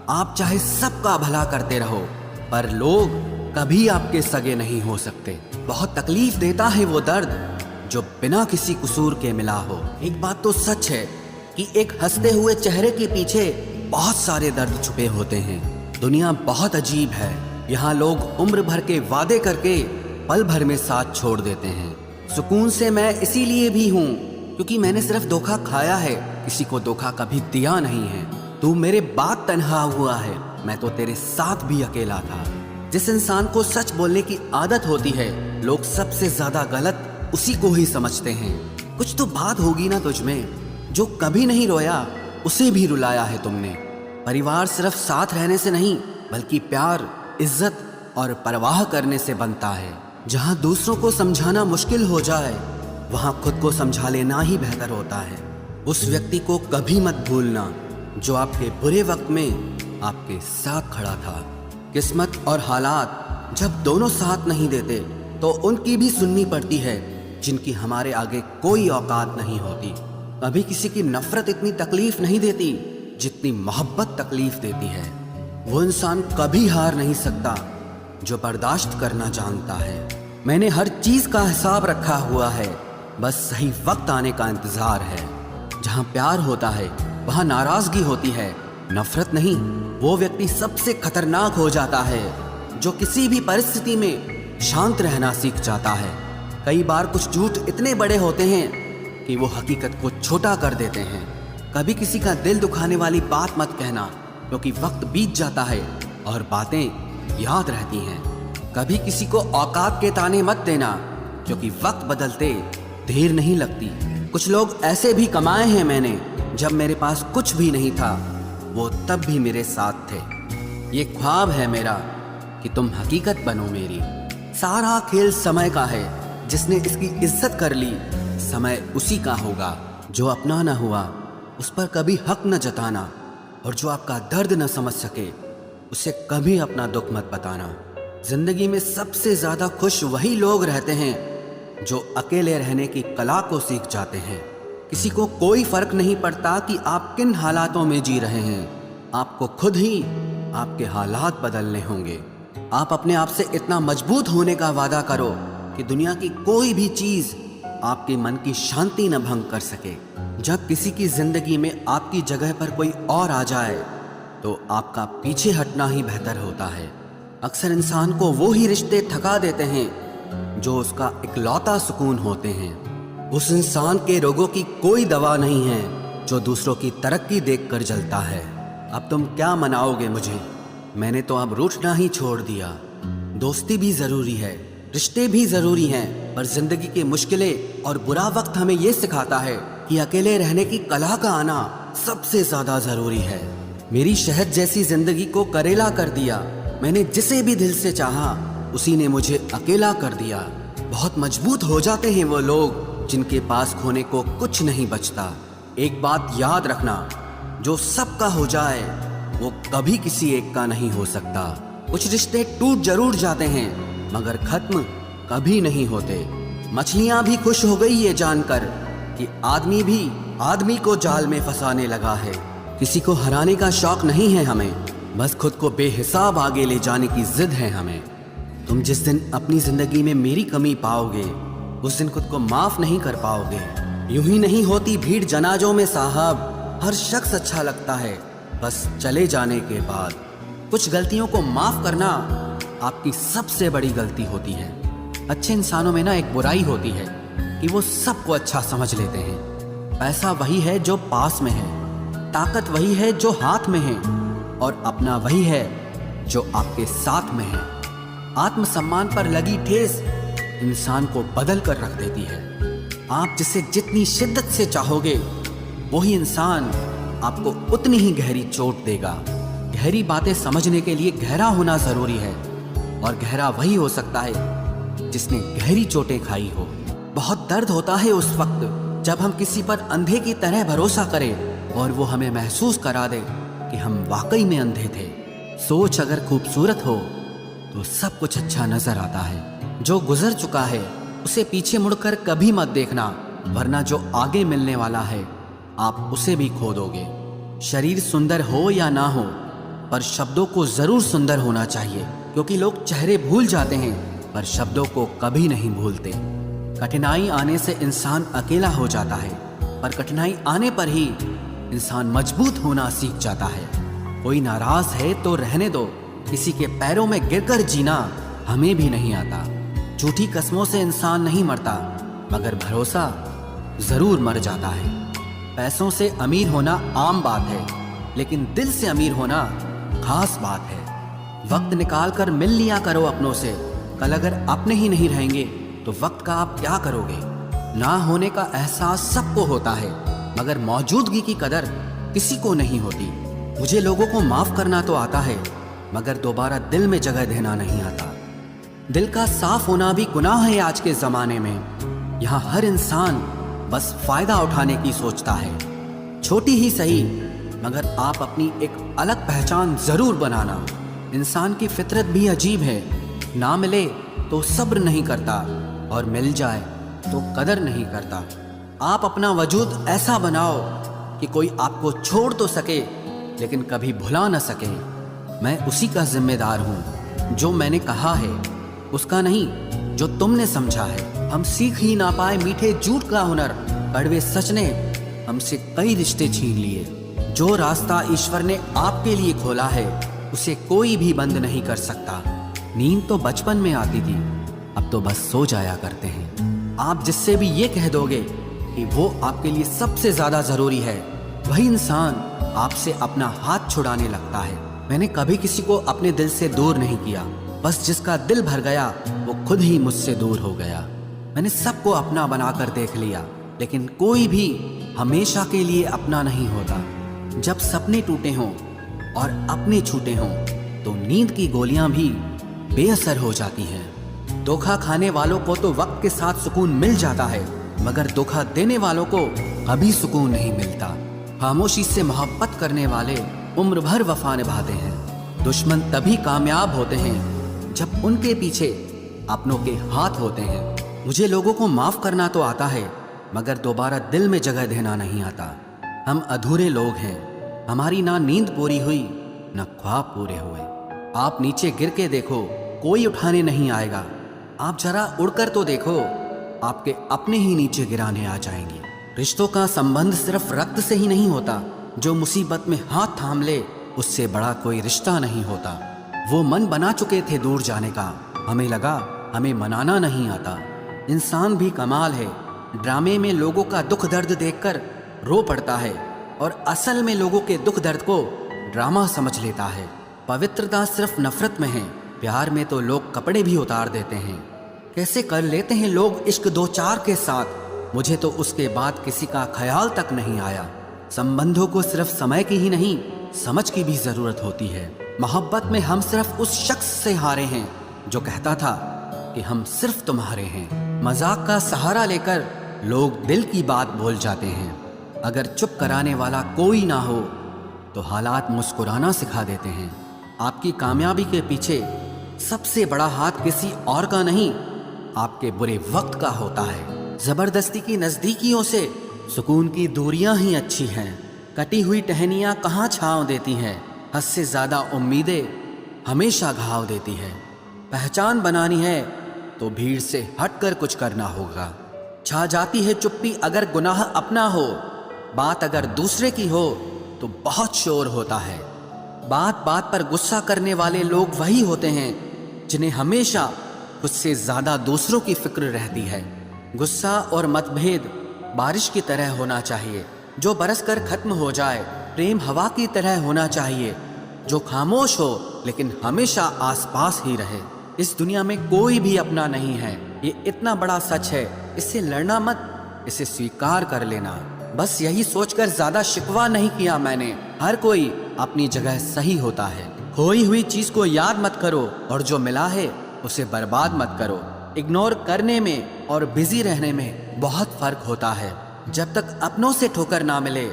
आप चाहे सबका भला करते रहो, पर लोग कभी आपके सगे नहीं हो सकते। बहुत तकलीफ देता है वो दर्द जो बिना किसी कसूर के मिला हो। एक बात तो सच है कि एक हंसते हुए चेहरे के पीछे बहुत सारे दर्द छुपे होते हैं। दुनिया बहुत अजीब है। यहाँ लोग उम्र भर के वादे करके पल भर में साथ छोड़ देते हैं। सुकून से मैं इसीलिए भी हूँ क्योंकि मैंने सिर्फ धोखा खाया है, किसी को धोखा कभी दिया नहीं है। तू मेरे बाद तन्हा हुआ है, मैं तो तेरे साथ भी अकेला था। जिस इंसान को सच बोलने की आदत होती है, लोग सबसे ज्यादा गलत उसी को ही समझते हैं। कुछ तो बात होगी ना तुझ में, जो कभी नहीं रोया उसे भी रुलाया है तुमने। परिवार सिर्फ साथ रहने से नहीं, बल्कि प्यार, इज्जत और परवाह करने से बनता है। जहाँ दूसरों को समझाना मुश्किल हो जाए, वहाँ खुद को समझा लेना ही बेहतर होता है। उस व्यक्ति को कभी मत भूलना जो आपके बुरे वक्त में आपके साथ खड़ा था। किस्मत और हालात जब दोनों साथ नहीं देते तो उनकी भी सुननी पड़ती है जिनकी हमारे आगे कोई औकात नहीं होती। कभी किसी की नफरत इतनी तकलीफ नहीं देती जितनी मोहब्बत तकलीफ देती है। वो इंसान कभी हार नहीं सकता जो बर्दाश्त करना जानता है। मैंने हर चीज का हिसाब रखा हुआ है, बस सही वक्त आने का इंतजार है। जहाँ प्यार होता है वहाँ नाराजगी होती है, नफरत नहीं। वो व्यक्ति सबसे खतरनाक हो जाता है जो किसी भी परिस्थिति में शांत रहना सीख जाता है। कई बार कुछ झूठ इतने बड़े होते हैं कि वो हकीकत को छोटा कर देते हैं। कभी किसी का दिल दुखाने वाली बात मत कहना, क्योंकि वक्त बीत जाता है और बातें याद रहती हैं। कभी किसी को औकात के ताने मत देना, क्योंकि वक्त बदलते देर नहीं लगती। कुछ लोग ऐसे भी कमाए हैं मैंने जब मेरे पास कुछ भी नहीं था, वो तब भी मेरे साथ थे। ये ख्वाब है मेरा कि तुम हकीकत बनो मेरी। सारा खेल समय का है, जिसने इसकी इज्जत कर ली समय उसी का होगा। जो अपना न हुआ उस पर कभी हक न जताना, और जो आपका दर्द न समझ सके उसे कभी अपना दुख मत बताना। जिंदगी में सबसे ज्यादा खुश वही लोग रहते हैं जो अकेले रहने की कला को सीख जाते हैं। किसी को कोई फर्क नहीं पड़ता कि आप किन हालातों में जी रहे हैं, आपको खुद ही आपके हालात बदलने होंगे। आप अपने आप से इतना मजबूत होने का वादा करो कि दुनिया की कोई भी चीज आपके मन की शांति न भंग कर सके। जब किसी की जिंदगी में आपकी जगह पर कोई और आ जाए तो आपका पीछे हटना ही बेहतर होता है। अक्सर इंसान को वो ही रिश्ते थका देते हैं जो उसका इकलौता सुकून होते हैं। उस इंसान के रोगों की कोई दवा नहीं है जो दूसरों की तरक्की देखकर जलता है। अब तुम क्या मनाओगे मुझे, मैंने तो अब रूठना ही छोड़ दिया। दोस्ती भी जरूरी है, रिश्ते भी जरूरी हैं, पर जिंदगी की मुश्किलें और बुरा वक्त हमें ये सिखाता है कि अकेले रहने की कला का आना सबसे ज्यादा जरूरी है। मेरी शहद जैसी जिंदगी को करेला कर दिया। मैंने जिसे भी दिल से चाहा उसी ने मुझे अकेला कर दिया। बहुत मजबूत हो जाते हैं वो लोग जिनके पास खोने को कुछ नहीं बचता। एक बात याद रखना, जो सबका हो जाए वो कभी किसी एक का नहीं हो सकता। कुछ रिश्ते टूट जरूर जाते हैं मगर खत्म कभी नहीं होते। मछलियां भी खुश हो गई ये जानकर कि आदमी भी आदमी को जाल में फंसाने लगा है। किसी को हराने का शौक नहीं है हमें, बस खुद को बेहिसाब आगे ले जाने की जिद है हमें। तुम जिस दिन अपनी जिंदगी में मेरी कमी पाओगे उस दिन खुद को माफ नहीं कर पाओगे। यूं ही नहीं होती भीड़ जनाजों में साहब, हर शख्स अच्छा लगता है बस चले जाने के बाद। कुछ गलतियों को माफ करना आपकी सबसे बड़ी गलती होती है। अच्छे इंसानों में ना एक बुराई होती है कि वो सबको अच्छा समझ लेते हैं। पैसा वही है जो पास में है, ताकत वही है जो हाथ में है, और अपना वही है जो आपके साथ में है। आत्मसम्मान पर लगी ठेस इंसान को बदल कर रख देती है। आप जिसे जितनी शिद्दत से चाहोगे वही इंसान आपको उतनी ही गहरी चोट देगा। गहरी बातें समझने के लिए गहरा होना जरूरी है, और गहरा वही हो सकता है जिसने गहरी चोटें खाई हो। बहुत दर्द होता है उस वक्त जब हम किसी पर अंधे की तरह भरोसा करें और वो हमें महसूस करा दे कि हम वाकई में अंधे थे। सोच अगर खूबसूरत हो तो सब कुछ अच्छा नजर आता है। जो गुजर चुका है उसे पीछे मुड़कर कभी मत देखना, वरना जो आगे मिलने वाला है आप उसे भी खो दोगे। शरीर सुंदर हो या ना हो, पर शब्दों को जरूर सुंदर होना चाहिए, क्योंकि लोग चेहरे भूल जाते हैं पर शब्दों को कभी नहीं भूलते। कठिनाई आने से इंसान अकेला हो जाता है, पर कठिनाई आने पर ही इंसान मजबूत होना सीख जाता है। कोई नाराज है तो रहने दो, किसी के पैरों में गिरकर जीना हमें भी नहीं आता। झूठी कस्मों से इंसान नहीं मरता, मगर भरोसा जरूर मर जाता है। पैसों से अमीर होना आम बात है, लेकिन दिल से अमीर होना खास बात है। वक्त निकाल कर मिल लिया करो अपनों से। कल अगर अपने ही नहीं रहेंगे तो वक्त का आप क्या करोगे? ना होने का एहसास सबको होता है, मगर मौजूदगी की कदर किसी को नहीं होती। मुझे लोगों को माफ करना तो आता है, मगर दोबारा दिल में जगह देना नहीं आता। दिल का साफ होना भी गुनाह है आज के जमाने में। यहाँ हर इंसान बस फायदा उठाने की सोचता है। छोटी ही सही, मगर आप अपनी एक अलग पहचान जरूर बनाना। इंसान की फितरत भी अजीब है, ना मिले तो सब्र नहीं करता और मिल जाए तो कदर नहीं करता। आप अपना वजूद ऐसा बनाओ कि कोई आपको छोड़ तो सके लेकिन कभी भुला न सके। मैं उसी का जिम्मेदार हूँ, जो मैंने कहा है उसका नहीं, जो तुमने समझा है। हम सीख ही ना पाए मीठे झूठ का हुनर, कड़वे सच ने हमसे कई रिश्ते छीन लिए। जो रास्ता ईश्वर ने आपके लिए खोला है उसे कोई भी बंद नहीं कर सकता। नींद तो बचपन में आती थी, अब तो बस सो जाया करते हैं। आप जिससे भी ये कह दोगे कि वो आपके लिए सबसे ज्यादा जरूरी है, वही इंसान आपसे अपना हाथ छुड़ाने लगता है। मैंने कभी किसी को अपने दिल से दूर नहीं किया, बस जिसका दिल भर गया वो खुद ही मुझसे दूर हो गया। मैंने सबको अपना बनाकर देख लिया, लेकिन कोई भी हमेशा के लिए अपना नहीं होता। जब सपने टूटे हों और अपने छूटे हों तो नींद की गोलियां भी बेअसर हो जाती हैं। धोखा खाने वालों को तो वक्त के साथ सुकून मिल जाता है, मगर धोखा देने वालों को कभी सुकून नहीं मिलता। खामोशी से मोहब्बत करने वाले उम्र भर वफा निभाते हैं। दुश्मन तभी कामयाब होते हैं जब उनके पीछे अपनों के हाथ होते हैं। मुझे लोगों को माफ करना तो आता है, मगर दोबारा दिल में जगह देना नहीं आता। हम अधूरे लोग हैं, हमारी ना नींद पूरी हुई ना ख्वाब पूरे हुए। आप नीचे गिर के देखो, कोई उठाने नहीं आएगा। आप जरा उड़कर तो देखो, आपके अपने ही नीचे गिराने आ जाएंगे। रिश्तों का संबंध सिर्फ रक्त से ही नहीं होता। जो मुसीबत में हाथ थाम ले उससे बड़ा कोई रिश्ता नहीं होता। वो मन बना चुके थे दूर जाने का, हमें लगा हमें मनाना नहीं आता। इंसान भी कमाल है, ड्रामे में लोगों का दुख दर्द देखकर रो पड़ता है और असल में लोगों के दुख दर्द को ड्रामा समझ लेता है। पवित्रता सिर्फ नफरत में है, प्यार में तो लोग कपड़े भी उतार देते हैं। कैसे कर लेते हैं लोग इश्क दो चार के साथ, मुझे तो उसके बाद किसी का ख्याल तक नहीं आया। संबंधों को सिर्फ समय की ही नहीं, समझ की भी जरूरत होती है। मोहब्बत में हम सिर्फ उस शख्स से हारे हैं जो कहता था कि हम सिर्फ तुम्हारे हैं। मजाक का सहारा लेकर लोग दिल की बात भूल जाते हैं। अगर चुप कराने वाला कोई ना हो तो हालात मुस्कुराना सिखा देते हैं। आपकी कामयाबी के पीछे सबसे बड़ा हाथ किसी और का नहीं, आपके बुरे वक्त का होता है। जबरदस्ती की नजदीकियों से सुकून की दूरियां ही अच्छी हैं। कटी हुई टहनियां कहाँ छांव देती हैं, हद से ज्यादा उम्मीदें हमेशा घाव देती है। पहचान बनानी है तो भीड़ से हटकर कुछ करना होगा। छा जाती है चुप्पी अगर गुनाह अपना हो, बात अगर दूसरे की हो तो बहुत शोर होता है। बात बात पर गुस्सा करने वाले लोग वही होते हैं जिन्हें हमेशा खुद से ज्यादा दूसरों की फिक्र रहती है। गुस्सा और मतभेद बारिश की तरह होना चाहिए, जो बरस कर खत्म हो जाए। प्रेम हवा की तरह होना चाहिए, जो खामोश हो लेकिन हमेशा आसपास ही रहे। इस दुनिया में कोई भी अपना नहीं है, ये इतना बड़ा सच है। इससे लड़ना मत, इसे स्वीकार कर लेना। बस यही सोचकर ज्यादा शिकवा नहीं किया मैंने। हर कोई अपनी जगह सही होता है। खोई हुई चीज को याद मत करो और जो मिला है उसे बर्बाद मत करो। इग्नोर करने में और बिजी रहने में बहुत फर्क होता है। जब तक अपनों से ठोकर ना मिले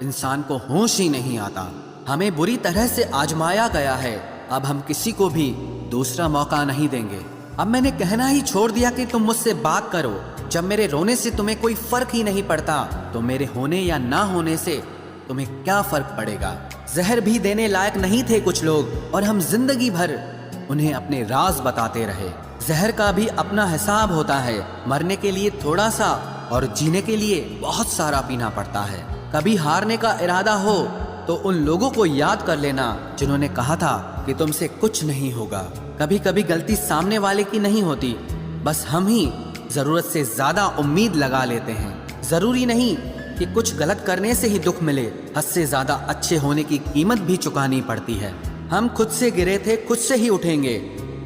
इंसान को होश ही नहीं आता। हमें बुरी तरह से आजमाया गया है, अब हम किसी को भी दूसरा मौका नहीं देंगे। अब मैंने कहना ही छोड़ दिया कि तुम मुझसे बात करो। जब मेरे रोने से तुम्हें कोई फर्क ही नहीं पड़ता तो मेरे होने या ना होने से तुम्हें क्या फर्क पड़ेगा। जहर भी देने लायक नहीं थे कुछ लोग और हम जिंदगी भर उन्हें अपने राज बताते रहे। जहर का भी अपना हिसाब होता है, मरने के लिए थोड़ा सा और जीने के लिए बहुत सारा पीना पड़ता है। कभी हारने का इरादा हो तो उन लोगों को याद कर लेना जिन्होंने कहा था कि तुमसे कुछ नहीं होगा। कभी कभी गलती सामने वाले की नहीं होती, बस हम ही जरूरत से ज्यादा उम्मीद लगा लेते हैं। जरूरी नहीं कि कुछ गलत करने से ही दुख मिले, हद से ज्यादा अच्छे होने की कीमत भी चुकानी पड़ती है। हम खुद से गिरे थे, खुद से ही उठेंगे।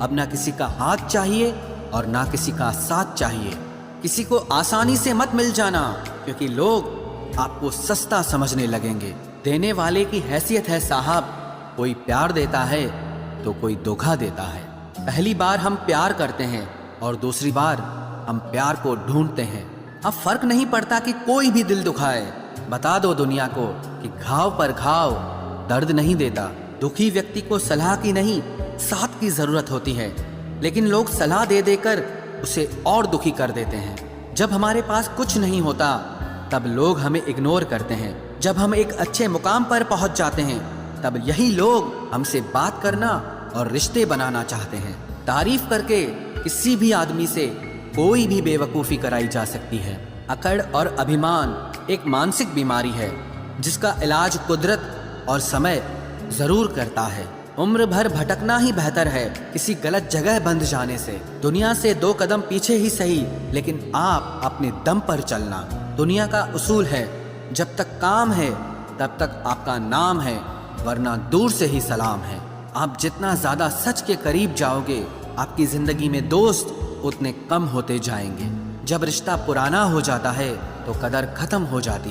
अब ना किसी का हाथ चाहिए और ना किसी का साथ चाहिए। किसी को आसानी से मत मिल जाना, क्योंकि लोग आपको सस्ता समझने लगेंगे। देने वाले की हैसियत है साहब, कोई प्यार देता है तो कोई धोखा देता है। पहली बार हम प्यार करते हैं और दूसरी बार हम प्यार को ढूंढते हैं। अब फर्क नहीं पड़ता कि कोई भी दिल दुखाए। बता दो दुनिया को कि घाव पर घाव दर्द नहीं देता। दुखी व्यक्ति को सलाह की नहीं, साथ की जरूरत होती है, लेकिन लोग सलाह दे देकर उसे और दुखी कर देते हैं। जब हमारे पास कुछ नहीं होता तब लोग हमें इग्नोर करते हैं। जब हम एक अच्छे मुकाम पर पहुंच जाते हैं तब यही लोग हमसे बात करना और रिश्ते बनाना चाहते हैं। तारीफ करके किसी भी आदमी से कोई भी बेवकूफ़ी कराई जा सकती है। अकड़ और अभिमान एक मानसिक बीमारी है जिसका इलाज कुदरत और समय जरूर करता है। उम्र भर भटकना ही बेहतर है किसी गलत जगह बंध जाने से। दुनिया से 2 कदम पीछे ही सही, लेकिन आप अपने दम पर चलना। दुनिया का उसूल है, जब तक काम है तब तक आपका नाम है, वरना दूर से ही सलाम है। आप जितना ज्यादा सच के करीब जाओगे, आपकी जिंदगी में दोस्त उतने कम होते जाएंगे। जब रिश्ता पुराना हो जाता है तो कदर खत्म हो जाती है।